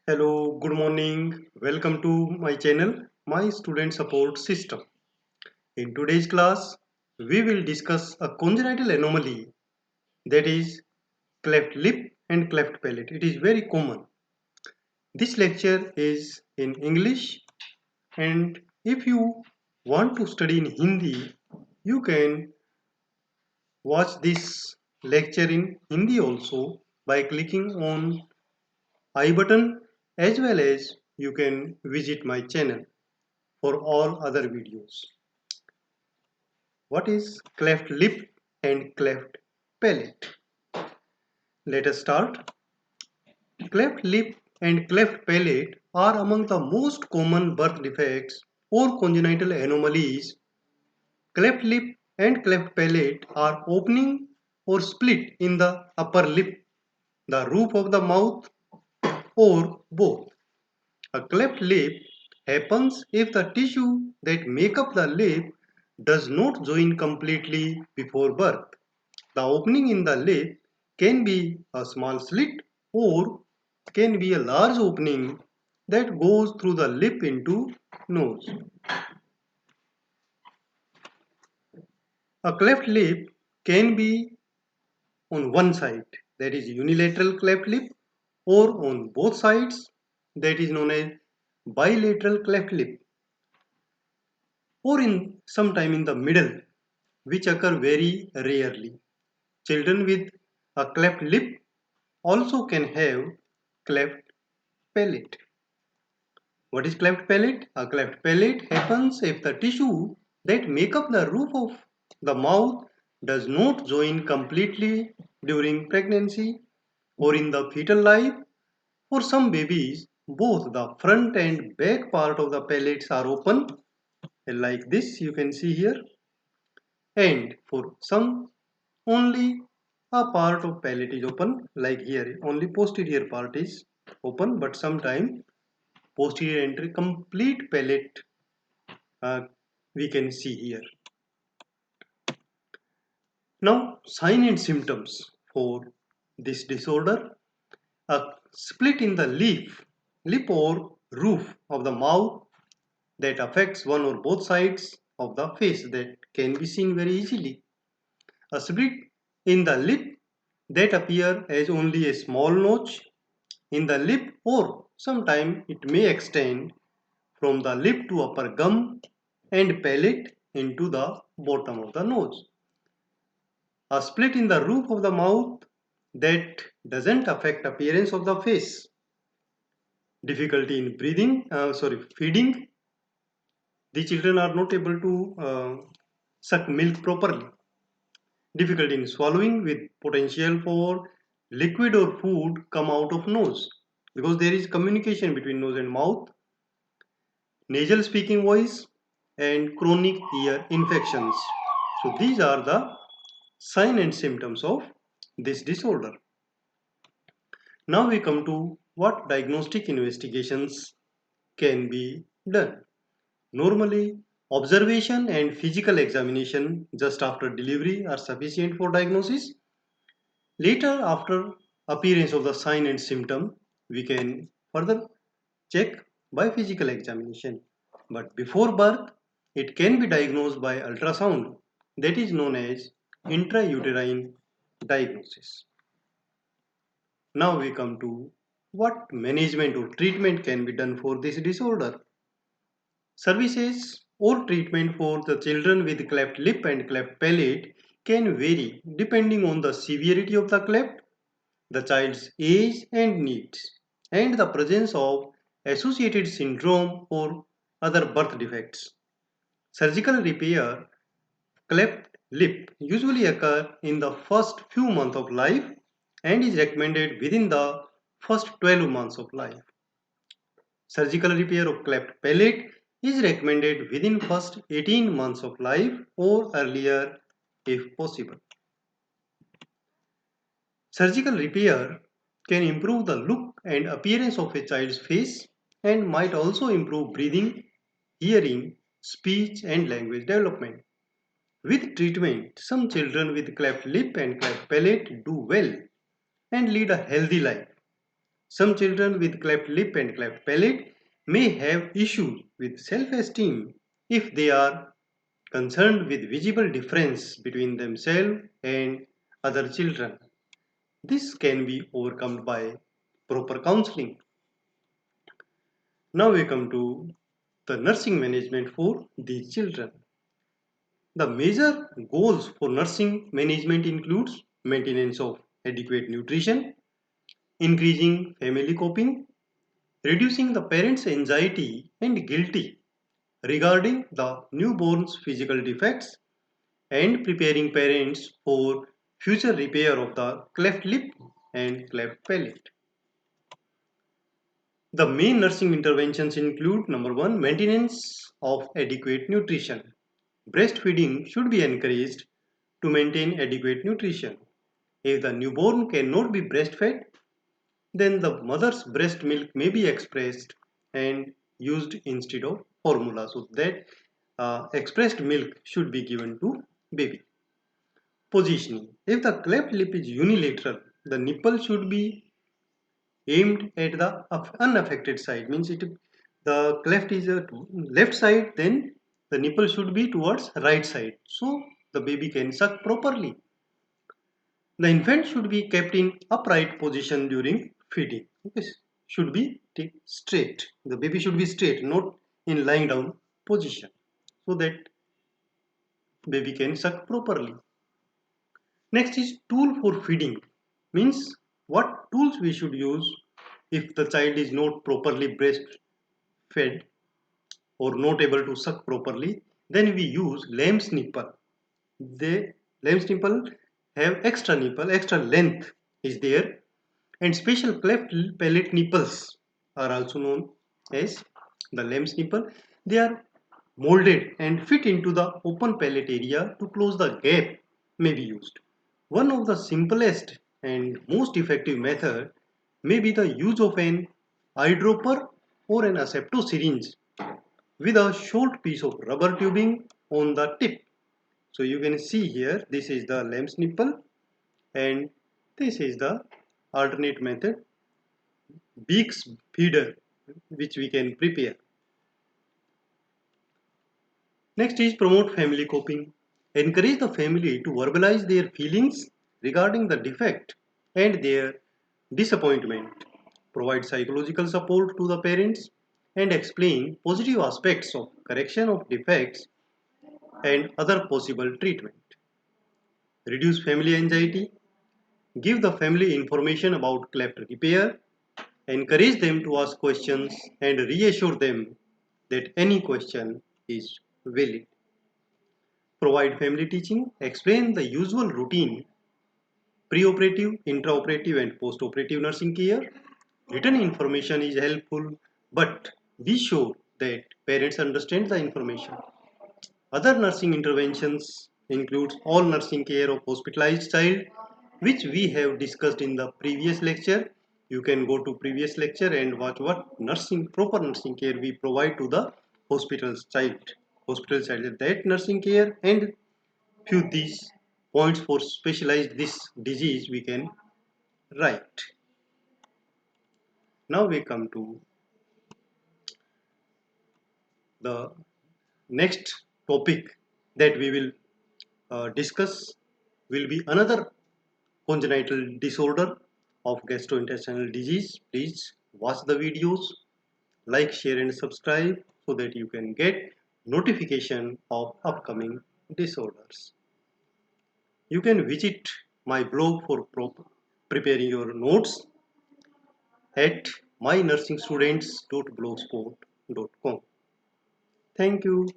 Hello, good morning. Welcome to my channel, My Student Support System. In today's class, we will discuss a congenital anomaly that is cleft lip and cleft palate. It is very common. This lecture is in English, and if you want to study in Hindi, you can watch this lecture in Hindi also by clicking on I button, as well as you can visit my channel for all other videos. What is cleft lip and cleft palate? Let us start. Cleft lip and cleft palate are among the most common birth defects or congenital anomalies. Cleft lip and cleft palate are opening or split in the upper lip, the roof of the mouth, or both. A cleft lip happens if the tissue that make up the lip does not join completely before birth. The opening in the lip can be a small slit or can be a large opening that goes through the lip into nose. A cleft lip can be on one side, that is unilateral cleft lip, or on both sides, that is known as bilateral cleft lip, or in sometime in the middle, which occur very rarely. Children with a cleft lip also can have cleft palate. What is cleft palate? A cleft palate happens if the tissue that make up the roof of the mouth does not join completely during pregnancy or in the fetal life. For some babies, both the front and back part of the palates are open, like this you can see here, and for some only a part of palate is open, like here only posterior part is open, but sometime posterior entry complete palate uh, we can see here. Now sign and symptoms for this disorder: a split in the lip or roof of the mouth that affects one or both sides of the face, that can be seen very easily. A split in the lip that appear as only a small notch in the lip, or sometime it may extend from the lip to upper gum and palate into the bottom of the nose. A split in the roof of the mouth that doesn't affect appearance of the face. Difficulty in feeding. The children are not able to suck milk properly. Difficulty in swallowing with potential for liquid or food come out of nose, because there is communication between nose and mouth. Nasal speaking voice and chronic ear infections. So these are the sign and symptoms of this disorder. Now we come to what diagnostic investigations can be done. Normally, observation and physical examination just after delivery are sufficient for diagnosis. Later, after appearance of the sign and symptom, we can further check by physical examination. But before birth, it can be diagnosed by ultrasound, that is known as intrauterine diagnosis. Now we come to what management or treatment can be done for this disorder. Services or treatment for the children with cleft lip and cleft palate can vary depending on the severity of the cleft, the child's age and needs, and the presence of associated syndrome or other birth defects. Surgical repair cleft lip usually occur in the first few months of life and is recommended within the first 12 months of life. Surgical repair of cleft palate is recommended within first 18 months of life or earlier if possible. Surgical repair can improve the look and appearance of a child's face and might also improve breathing, hearing, speech and language development. With treatment, some children with cleft lip and cleft palate do well and lead a healthy life. Some children with cleft lip and cleft palate may have issues with self-esteem if they are concerned with visible difference between themselves and other children. This can be overcome by proper counseling. Now we come to the nursing management for these children. The major goals for nursing management includes maintenance of adequate nutrition, increasing family coping, reducing the parents' anxiety and guilty regarding the newborn's physical defects, and preparing parents for future repair of the cleft lip and cleft palate. The main nursing interventions include number one, maintenance of adequate nutrition. Breastfeeding should be encouraged to maintain adequate nutrition. If the newborn cannot be breastfed, then the mother's breast milk may be expressed and used instead of formula. So that expressed milk should be given to baby. Positioning. If the cleft lip is unilateral, the nipple should be aimed at the unaffected side. Means it the cleft is a left side, then the nipple should be towards right side. So the baby can suck properly. The infant should be kept in upright position during feeding. Okay, should be straight. The baby should be straight, not in lying down position, so that baby can suck properly. Next is tool for feeding. Means what tools we should use if the child is not properly breastfed or not able to suck properly. Then we use lamb's nipple. The lamb's nipple have extra nipple, extra length is there, and special cleft palate nipples are also known as the lamb's nipple. They are molded and fit into the open palate area to close the gap may be used. One of the simplest and most effective method may be the use of an eyedropper or an asepto syringe with a short piece of rubber tubing on the tip. So you can see here, this is the lamb's nipple and this is the alternate method, Beak's feeder, which we can prepare. Next is promote family coping. Encourage the family to verbalize their feelings regarding the defect and their disappointment. Provide psychological support to the parents and explain positive aspects of correction of defects and other possible treatment. Reduce family anxiety. Give the family information about cleft repair. Encourage them to ask questions and reassure them that any question is valid. Provide family teaching. Explain the usual routine, preoperative, intraoperative and postoperative nursing care. Written information is helpful, but be sure that parents understand the information. Other nursing interventions includes all nursing care of hospitalized child, which we have discussed in the previous lecture. You can go to previous lecture and watch what proper nursing care we provide to the hospital child. That nursing care and few these points for specialized this disease we can write. Now we come to the next topic that we will discuss will be another congenital disorder of gastrointestinal disease. Please watch the videos, like, share and subscribe so that you can get notification of upcoming disorders. You can visit my blog for preparing your notes at mynursingsstudents.blogspot.com. Thank you.